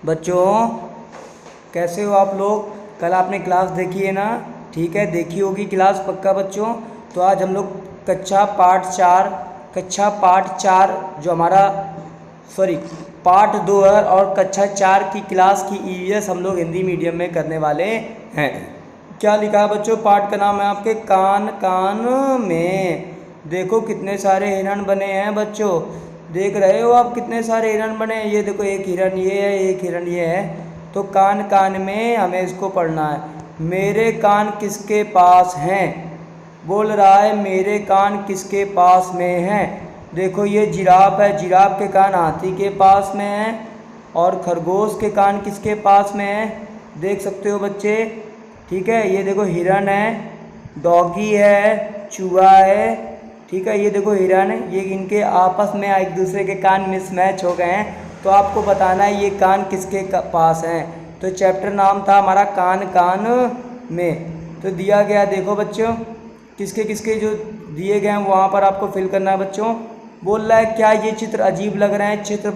बच्चों कैसे हो आप लोग। कल आपने क्लास देखी है ना। ठीक है, देखी होगी क्लास पक्का बच्चों। तो आज हम लोग कक्षा पाठ चार जो हमारा पाठ 2 है और कक्षा 4 की क्लास की ईवीएस हम लोग हिंदी मीडियम में करने वाले हैं। क्या लिखा है बच्चों, पाठ का नाम है आपके कान कान में। देखो कितने सारे हिरण बने हैं बच्चों, देख रहे हो आप कितने सारे हिरण बने हैं। ये देखो एक हिरण ये है, एक हिरण ये है। तो कान कान में हमें इसको पढ़ना है। मेरे कान किसके पास हैं, बोल रहा है मेरे कान किसके पास में हैं। देखो ये जिराफ है, जिराफ के कान हाथी के पास में हैं। और खरगोश के कान किसके पास में हैं, देख सकते हो बच्चे। ठीक है, ये देखो हिरण है, डॉगी है, चूहा है। ठीक है, ये देखो हिरण, ये इनके आपस में एक दूसरे के कान मिसमैच हो गए हैं। तो आपको बताना है ये कान किसके पास हैं। तो चैप्टर नाम था हमारा कान कान में। तो दिया गया देखो बच्चों, किसके किसके जो दिए गए हैं वहाँ पर आपको फिल करना है बच्चों। बोल रहा है क्या ये चित्र अजीब लग रहे हैं। चित्र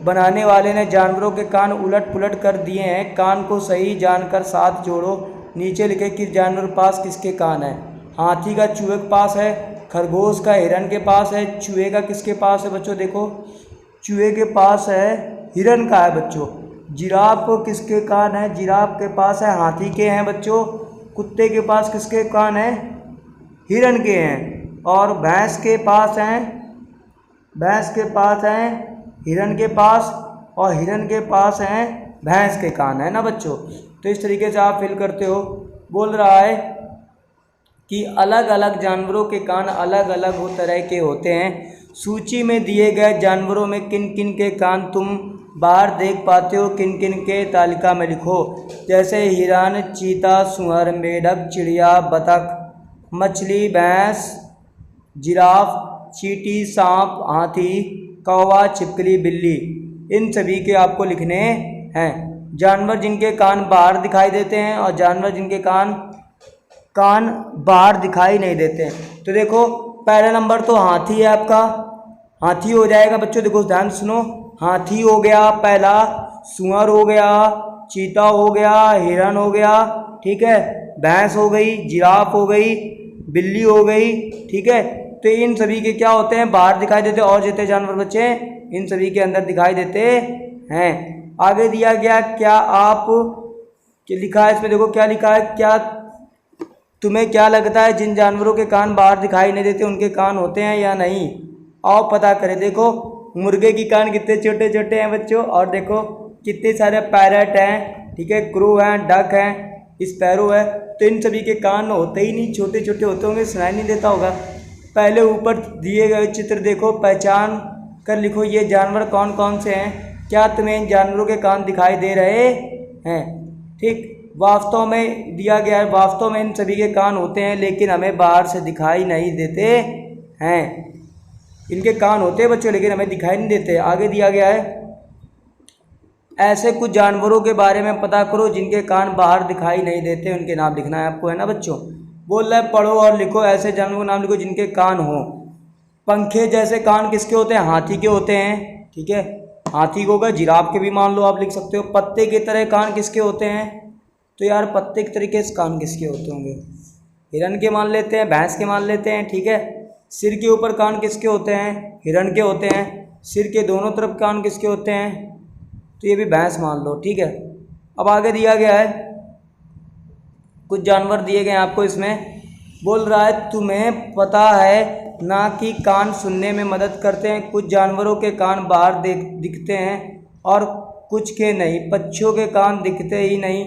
बनाने वाले ने जानवरों के कान उलट पुलट कर दिए हैं। कान को सही जानकर साथ जोड़ो। नीचे लिखे कि जानवर पास किसके कान है। हाथी का चूहे के पास है, खरगोश का हिरण के पास है, चूहे का किसके पास है बच्चों, देखो चूहे के पास है, हिरण का है बच्चों। जिराफ को किसके कान है, जिराफ के पास है, हाथी के हैं बच्चों। कुत्ते के पास किसके कान है, हिरण के हैं। और भैंस के पास हैं, भैंस के पास हैं हिरण के पास, और हिरण के पास हैं भैंस के कान, है ना बच्चों। तो इस तरीके से आप फिल करते हो। बोल रहा है कि अलग अलग जानवरों के कान अलग अलग तरह के होते हैं। सूची में दिए गए जानवरों में किन किन के कान तुम बाहर देख पाते हो, किन किन के तालिका में लिखो। जैसे हिरण, चीता, सुअर, मेढक, चिड़िया, बतख, मछली, भैंस, जिराफ, चींटी, सांप, हाथी, कौवा, छिपकली, बिल्ली, इन सभी के आपको लिखने हैं। जानवर जिनके कान बाहर दिखाई देते हैं और जानवर जिनके कान बाहर दिखाई नहीं देते। तो देखो पहला नंबर तो हाथी है आपका, हाथी हो जाएगा बच्चों। देखो ध्यान सुनो, हाथी हो गया पहला, सुअर हो गया, चीता हो गया, हिरण हो गया, ठीक है, भैंस हो गई, जिराफ हो गई, बिल्ली हो गई। ठीक है, तो इन सभी के क्या होते हैं, बाहर दिखाई देते हैं। और जितने जानवर बच्चे इन सभी के अंदर दिखाई देते हैं। आगे दिया गया क्या आप लिखा है इसमें, देखो क्या लिखा है, क्या तुम्हें क्या लगता है जिन जानवरों के कान बाहर दिखाई नहीं देते उनके कान होते हैं या नहीं। आओ पता करें। देखो मुर्गे की कान कितने छोटे छोटे हैं बच्चों, और देखो कितने सारे पैरट हैं, ठीक है, क्रू हैं, डक हैं, स्पैरो है। तो इन सभी के कान होते ही नहीं, छोटे छोटे होते होंगे, सुनाई नहीं देता होगा। पहले ऊपर दिए गए चित्र देखो, पहचान कर लिखो ये जानवर कौन कौन से हैं। क्या तुम्हें इन जानवरों के कान दिखाई दे रहे हैं। ठीक, वास्तव में दिया गया है, वास्तव में इन सभी के कान होते हैं लेकिन हमें बाहर से दिखाई नहीं देते हैं। इनके कान होते हैं बच्चों लेकिन हमें दिखाई नहीं देते। आगे दिया गया है ऐसे कुछ जानवरों के बारे में पता करो जिनके कान बाहर दिखाई नहीं देते, उनके नाम लिखना है आपको, है ना बच्चों। बोल रहा है पढ़ो और लिखो ऐसे जानवरों के नाम लिखो जिनके कान हो। पंखे जैसे कान किसके होते हैं, हाथी के होते हैं, ठीक है, हाथी को होगा, जिराफ के भी मान लो आप लिख सकते हो। पत्ते की तरह कान किसके होते हैं, तो यार पत्ते के तरीके से कान किसके होते होंगे, हिरण के मान लेते हैं, भैंस के मान लेते हैं, ठीक है। सिर के ऊपर कान किसके होते हैं, हिरण के होते हैं। सिर के दोनों तरफ कान किसके होते हैं, तो ये भी भैंस मान लो, ठीक है। अब आगे दिया गया है कुछ जानवर दिए गए हैं आपको इसमें। बोल रहा है तुम्हें पता है ना कि कान सुनने में मदद करते हैं। कुछ जानवरों के कान बाहर दिखते हैं और कुछ के नहीं। पक्षियों के कान दिखते ही नहीं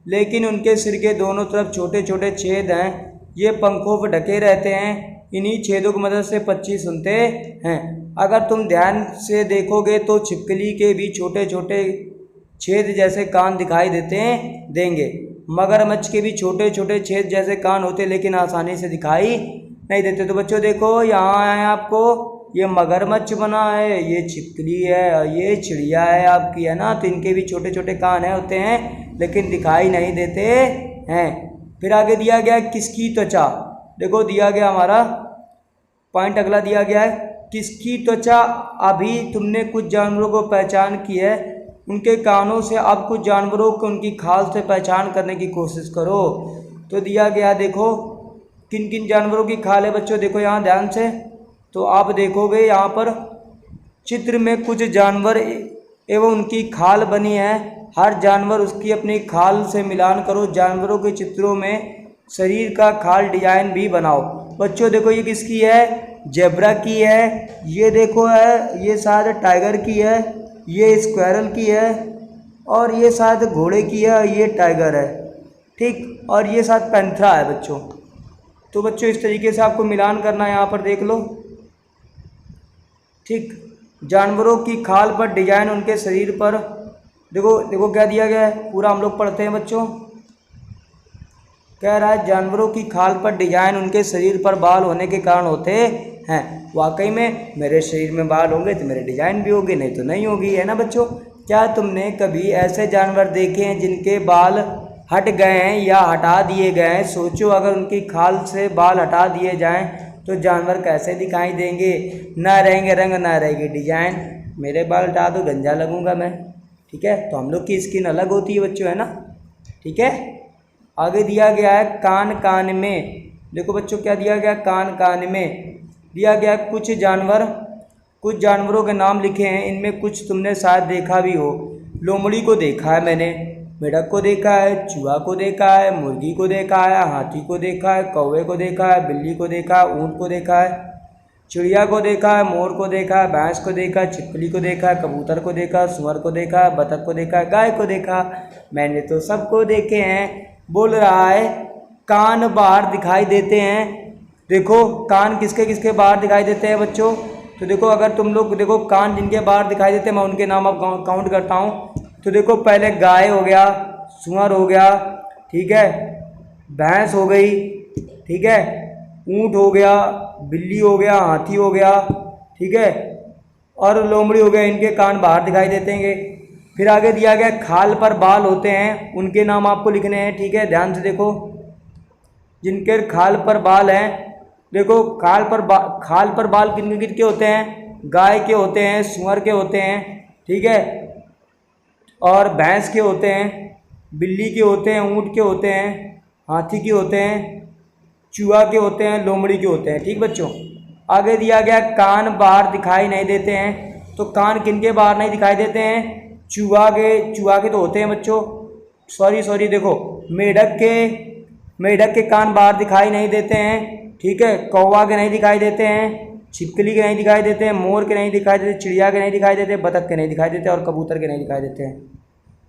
लेकिन उनके सिर के दोनों तरफ छोटे छोटे छेद हैं। ये पंखों पर ढके रहते हैं, इन्हीं छेदों की मदद से पक्षी सुनते हैं। अगर तुम ध्यान से देखोगे तो छिपकली के भी छोटे छोटे छेद जैसे कान दिखाई देंगे। मगरमच्छ के भी छोटे छोटे छेद जैसे कान होते लेकिन आसानी से दिखाई नहीं देते। तो बच्चों देखो यहाँ है आपको, ये मगरमच्छ बना है, ये छिपकली है और ये चिड़िया है आपकी, है ना। तो इनके भी छोटे छोटे कान होते हैं लेकिन दिखाई नहीं देते हैं। फिर आगे दिया गया किसकी त्वचा। देखो दिया गया हमारा पॉइंट अगला दिया गया है किसकी त्वचा। अभी तुमने कुछ जानवरों को पहचान की है उनके कानों से अब कुछ जानवरों को उनकी खाल से पहचान करने की कोशिश करो। तो दिया गया देखो किन किन जानवरों की खाल है बच्चों, देखो यहाँ ध्यान से। तो आप देखोगे यहाँ पर चित्र में कुछ जानवर एवं उनकी खाल बनी है। हर जानवर उसकी अपनी खाल से मिलान करो। जानवरों के चित्रों में शरीर का खाल डिजाइन भी बनाओ। बच्चों देखो ये किसकी है, जेब्रा की है, ये देखो है ये शायद टाइगर की है, ये स्क्वायरल की है, और ये शायद घोड़े की है, ये टाइगर है, ठीक, और ये शायद पैंथरा है बच्चों। तो बच्चों इस तरीके से आपको मिलान करना है, यहाँ पर देख लो, ठीक। जानवरों की खाल पर डिजाइन उनके शरीर पर, देखो देखो क्या दिया गया है, पूरा हम लोग पढ़ते हैं बच्चों। कह रहा है जानवरों की खाल पर डिजाइन उनके शरीर पर बाल होने के कारण होते हैं। वाकई में मेरे शरीर में बाल होंगे तो मेरे डिजाइन भी होगी, नहीं तो नहीं होगी, है ना बच्चों। क्या तुमने कभी ऐसे जानवर देखे हैं जिनके बाल हट गए हैं या हटा दिए गए हैं? सोचो अगर उनकी खाल से बाल हटा दिए जाएं तो जानवर कैसे दिखाई देंगे? ना रहेंगे रंग, ना रहेगी डिजाइन। मेरे बाल हटा दो, गंजा लगूंगा मैं, ठीक है। तो हम लोग की स्किन अलग होती है बच्चों, है ना, ठीक है। आगे दिया गया है कान कान में, देखो बच्चों क्या दिया गया, कान कान में दिया गया कुछ जानवरों के नाम लिखे हैं। इनमें कुछ तुमने शायद देखा भी हो। लोमड़ी को देखा है मैंने, मेढक को देखा है, चूहा को देखा है, मुर्गी को देखा है, हाथी को देखा है, कौवे को देखा है, बिल्ली को देखा है, ऊँट को देखा है, चिड़िया को देखा है, मोर को देखा है, भैंस को देखा है, छिपकली को देखा है, कबूतर को देखा, सुअर को देखा, बतख को देखा, गाय को देखा। मैंने तो सबको देखे हैं। बोल रहा है कान बाहर दिखाई देते हैं। देखो कान किसके किसके बाहर दिखाई देते हैं बच्चों? तो देखो अगर तुम लोग देखो कान जिनके बाहर दिखाई देते हैं, मैं उनके नाम अब काउंट करता हूँ। तो देखो पहले गाय हो गया, सुअर हो गया, ठीक है, भैंस हो गई, ठीक है, ऊँट हो गया, बिल्ली हो गया, हाथी हो गया, ठीक है, और लोमड़ी हो गया। इनके कान बाहर दिखाई देते हैं। फिर आगे दिया गया खाल पर बाल होते हैं, उनके नाम आपको लिखने हैं, ठीक है। ध्यान से देखो जिनके खाल पर बाल हैं, देखो खाल पर बाल किन के होते हैं? गाय के होते हैं, सुअर के होते हैं, ठीक है, और भैंस के होते हैं, बिल्ली के होते हैं, ऊँट के होते हैं, हाथी के होते हैं, चूहा के होते हैं, लोमड़ी के होते हैं, ठीक बच्चों। आगे दिया गया कान बाहर दिखाई नहीं देते हैं। तो कान किनके बाहर नहीं दिखाई देते हैं? चूहा के तो होते हैं बच्चों, सॉरी देखो मेढक के कान बाहर दिखाई नहीं देते हैं, ठीक है, कौवा के नहीं दिखाई देते हैं, छिपकली के नहीं दिखाई देते हैं, मोर के नहीं दिखाई देते, चिड़िया के नहीं दिखाई देते, बतख के नहीं दिखाई देते, और कबूतर के नहीं दिखाई देते हैं।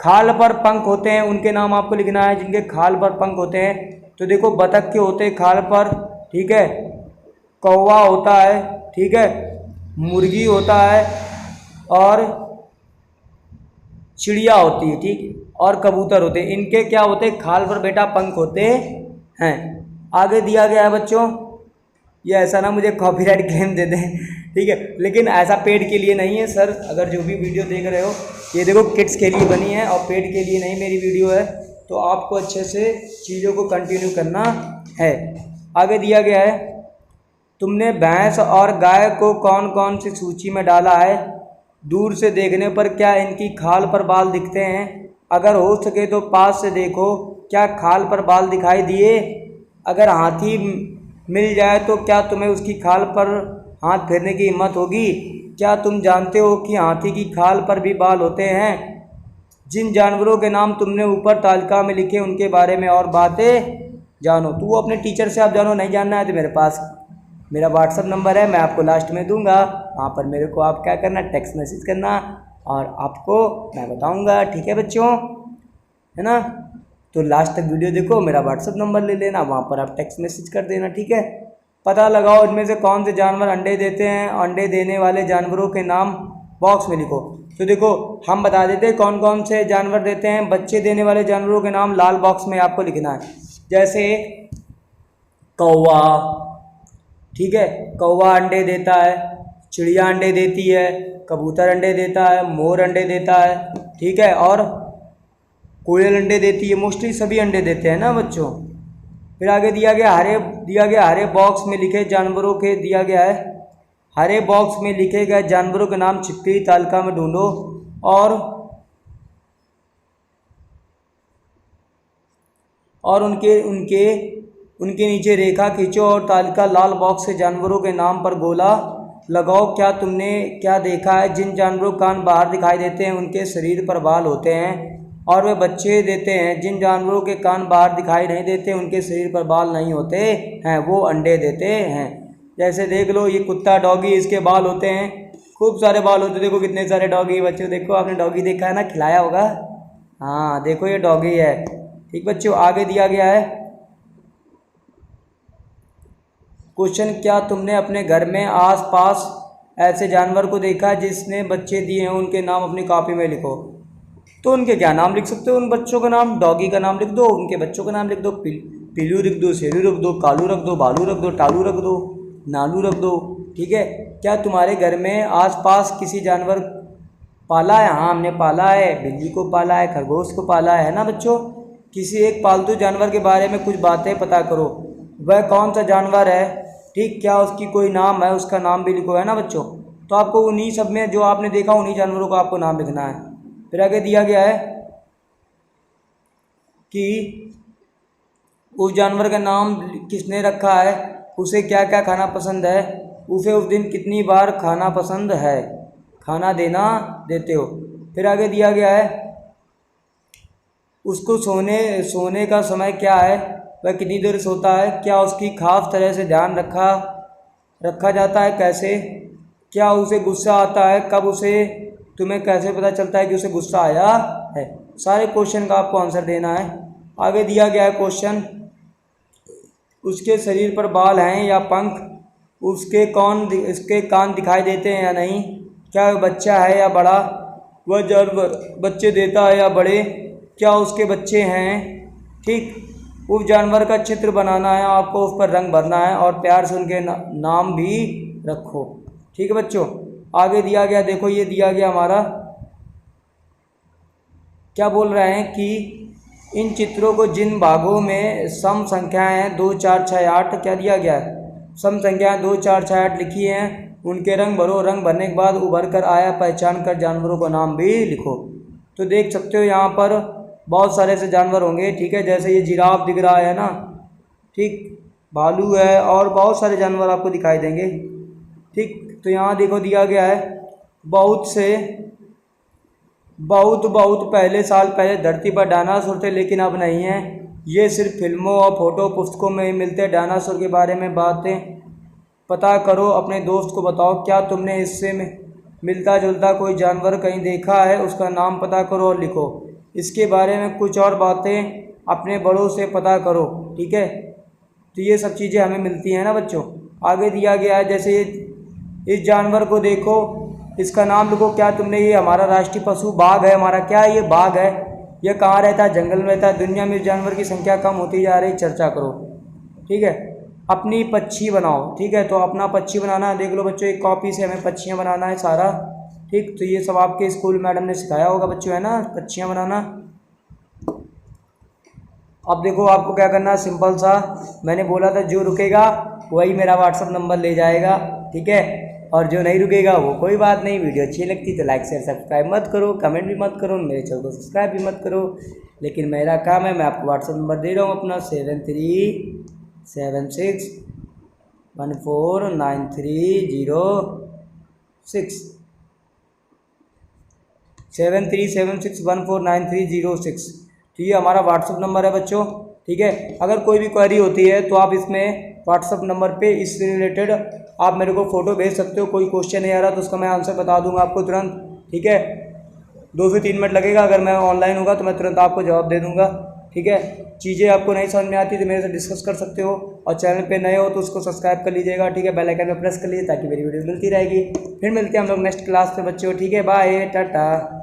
खाल पर पंख होते हैं, उनके नाम आपको लिखना है जिनके खाल पर पंख होते हैं। तो देखो बतख के होते हैं खाल पर, ठीक है, कौवा होता है, ठीक है, मुर्गी होता है, और चिड़िया होती है, ठीक, और कबूतर होते हैं। इनके क्या होते हैं? खाल पर बेटा पंख होते हैं। आगे दिया गया है बच्चों, ये ऐसा ना मुझे कॉपीराइट क्लेम दे दें, ठीक है, लेकिन ऐसा पेड के लिए नहीं है सर। अगर जो भी वीडियो देख रहे हो, ये देखो किड्स के लिए बनी है और पेड के लिए नहीं मेरी वीडियो है, तो आपको अच्छे से चीज़ों को कंटिन्यू करना है। आगे दिया गया है तुमने भैंस और गाय को कौन कौन सी सूची में डाला है? दूर से देखने पर क्या इनकी खाल पर बाल दिखते हैं? अगर हो सके तो पास से देखो, क्या खाल पर बाल दिखाई दिए? अगर हाथी मिल जाए तो क्या तुम्हें उसकी खाल पर हाथ फेरने की हिम्मत होगी? क्या तुम जानते हो कि हाथी की खाल पर भी बाल होते हैं? जिन जानवरों के नाम तुमने ऊपर तालिका में लिखे उनके बारे में और बातें जानो। तू अपने टीचर से आप जानो, नहीं जानना है तो मेरे पास मेरा व्हाट्सअप नंबर है, मैं आपको लास्ट में दूंगा, वहाँ पर मेरे को आप क्या करना, टेक्स्ट मैसेज करना और आपको मैं बताऊंगा, ठीक है बच्चों, है ना। तो लास्ट तक वीडियो देखो, मेरा व्हाट्सअप नंबर ले लेना, वहाँ पर आप टेक्स्ट मैसेज कर देना, ठीक है। पता लगाओ इनमें से कौन से जानवर अंडे देते हैं, अंडे देने वाले जानवरों के नाम बॉक्स में लिखो। तो देखो हम बता देते हैं कौन कौन से जानवर देते हैं। बच्चे देने वाले जानवरों के नाम लाल बॉक्स में आपको लिखना है, जैसे कौवा, ठीक है, कौवा अंडे देता है, चिड़िया अंडे देती है, कबूतर अंडे देता है, मोर अंडे देता है, ठीक है, और कोयल अंडे देती है। मोस्टली सभी अंडे देते हैं ना बच्चों। फिर आगे दिया गया हरे बॉक्स में लिखे जानवरों के दिया गया है, हरे बॉक्स में लिखे गए जानवरों के नाम छिपकली तालिका में ढूंढो और और उनके उनके उनके नीचे रेखा खींचो और तालिका लाल बॉक्स से जानवरों के नाम पर गोला लगाओ। क्या तुमने क्या देखा है? जिन जानवरों के कान बाहर दिखाई देते हैं उनके शरीर पर बाल होते हैं और वे बच्चे देते हैं। जिन जानवरों के कान बाहर दिखाई नहीं देते उनके शरीर पर बाल नहीं होते हैं, वो अंडे देते हैं। जैसे देख लो, ये कुत्ता डॉगी, इसके बाल होते हैं, खूब सारे बाल होते हैं। देखो कितने सारे डॉगी बच्चों, देखो आपने डॉगी देखा है ना, खिलाया होगा। हाँ देखो ये डॉगी है। ठीक बच्चों, आगे दिया गया है क्वेश्चन, क्या तुमने अपने घर में आसपास ऐसे जानवर को देखा जिसने बच्चे दिए हैं? उनके नाम अपनी कॉपी में लिखो। तो उनके क्या नाम लिख सकते हो? उन बच्चों का नाम, डॉगी का नाम लिख दो, उनके बच्चों का नाम लिख दो। पीलू रख दो, शेरू रख दो, कालू रख दो, भालू रख दो, टालू रख दो, नालू रख दो। ठीक है। क्या तुम्हारे घर में आसपास किसी जानवर पाला है? हाँ हमने पाला है, बिल्ली को पाला है, खरगोश को पाला है ना बच्चों। किसी एक पालतू जानवर के बारे में कुछ बातें पता करो। वह कौन सा जानवर है? ठीक, क्या उसकी कोई नाम है? उसका नाम भी लिखो, है ना बच्चों। तो आपको उन्हीं सब में जो आपने देखा उन्हीं जानवरों का आपको नाम लिखना है। फिर आगे दिया गया है कि उस जानवर का नाम किसने रखा है, उसे क्या क्या खाना पसंद है, उसे उस दिन कितनी बार खाना पसंद है, खाना देते हो। फिर आगे दिया गया है उसको सोने का समय क्या है, वह कितनी देर सोता है, क्या उसकी खास तरह से ध्यान रखा जाता है, कैसे, क्या उसे गुस्सा आता है, कब उसे, तुम्हें कैसे पता चलता है कि उसे गुस्सा आया है। सारे क्वेश्चन का आपको आंसर देना है। आगे दिया गया है क्वेश्चन, उसके शरीर पर बाल हैं या पंख, उसके कान दिखाई देते हैं या नहीं, क्या वह बच्चा है या बड़ा, वह जानवर बच्चे देता है या बड़े, क्या उसके बच्चे हैं। ठीक, उस जानवर का चित्र बनाना है आपको, उस पर रंग भरना है और प्यार से उनके नाम भी रखो। ठीक है बच्चों। आगे दिया गया, देखो ये दिया गया हमारा, क्या बोल रहे हैं कि इन चित्रों को जिन भागों में सम संख्याएं हैं 2, 4, 6, 8, क्या दिया गया है, सम संख्याएं 2, 4, 6, 8 लिखी हैं, उनके रंग भरो। रंग भरने के बाद उभर कर आया पहचान कर जानवरों का नाम भी लिखो। तो देख सकते हो यहाँ पर बहुत सारे ऐसे जानवर होंगे। ठीक है, जैसे ये जिराफ दिख रहा है ना, ठीक, भालू है और बहुत सारे जानवर आपको दिखाई देंगे। ठीक, तो यहाँ देखो दिया गया है बहुत पहले साल पहले धरती पर डायनासोर थे, लेकिन अब नहीं है। ये सिर्फ फिल्मों और फोटो पुस्तकों में ही मिलते हैं। डायनासोर के बारे में बातें पता करो, अपने दोस्त को बताओ। क्या तुमने इससे मिलता जुलता कोई जानवर कहीं देखा है? उसका नाम पता करो और लिखो। इसके बारे में कुछ और बातें अपने बड़ों से पता करो। ठीक है, तो ये सब चीज़ें हमें मिलती हैं ना बच्चों। आगे दिया गया है, जैसे इस जानवर को देखो, इसका नाम लिखो। क्या तुमने, ये हमारा राष्ट्रीय पशु बाघ है हमारा, क्या ये बाघ है? ये कहाँ रहता है? जंगल में रहता है। दुनिया में इस जानवर की संख्या कम होती जा रही, चर्चा करो। ठीक है, अपनी पक्षी बनाओ। ठीक है, तो अपना पक्षी बनाना है। देख लो बच्चों, एक कॉपी से हमें पक्षियाँ बनाना है सारा। ठीक, तो ये सब आपके स्कूल मैडम ने सिखाया होगा बच्चों, है ना, पक्षियाँ बनाना। अब देखो आपको क्या करना है, सिंपल सा, मैंने बोला था जो रुकेगा वही मेरा व्हाट्सअप नंबर ले जाएगा। ठीक है, और जो नहीं रुकेगा वो कोई बात नहीं। वीडियो अच्छी लगती तो लाइक शेयर सब्सक्राइब मत करो, कमेंट भी मत करो, मेरे चैनल को सब्सक्राइब भी मत करो। लेकिन मेरा काम है, मैं आपको व्हाट्सअप नंबर दे रहा हूँ अपना 7376149306 7376149306। तो ये हमारा व्हाट्सअप नंबर है बच्चों। ठीक है, अगर कोई भी क्वेरी होती है तो आप इसमें व्हाट्सअप नंबर पे इससे रिलेटेड आप मेरे को फ़ोटो भेज सकते हो। कोई क्वेश्चन नहीं आ रहा तो उसका मैं आंसर बता दूंगा आपको तुरंत। ठीक है, 2 से 3 मिनट लगेगा। अगर मैं ऑनलाइन होगा तो मैं तुरंत आपको जवाब दे दूंगा। ठीक है, चीज़ें आपको नहीं समझ में आती तो मेरे से डिस्कस कर सकते हो, और चैनल पे नए हो तो उसको सब्सक्राइब कर लीजिएगा। ठीक है, बेल आइकन में प्रेस कर लीजिए ताकि मेरी वीडियो मिलती रहेगी। फिर मिलते हैं हम लोग नेक्स्ट क्लास पे बच्चों। ठीक है, बाय, टाटा।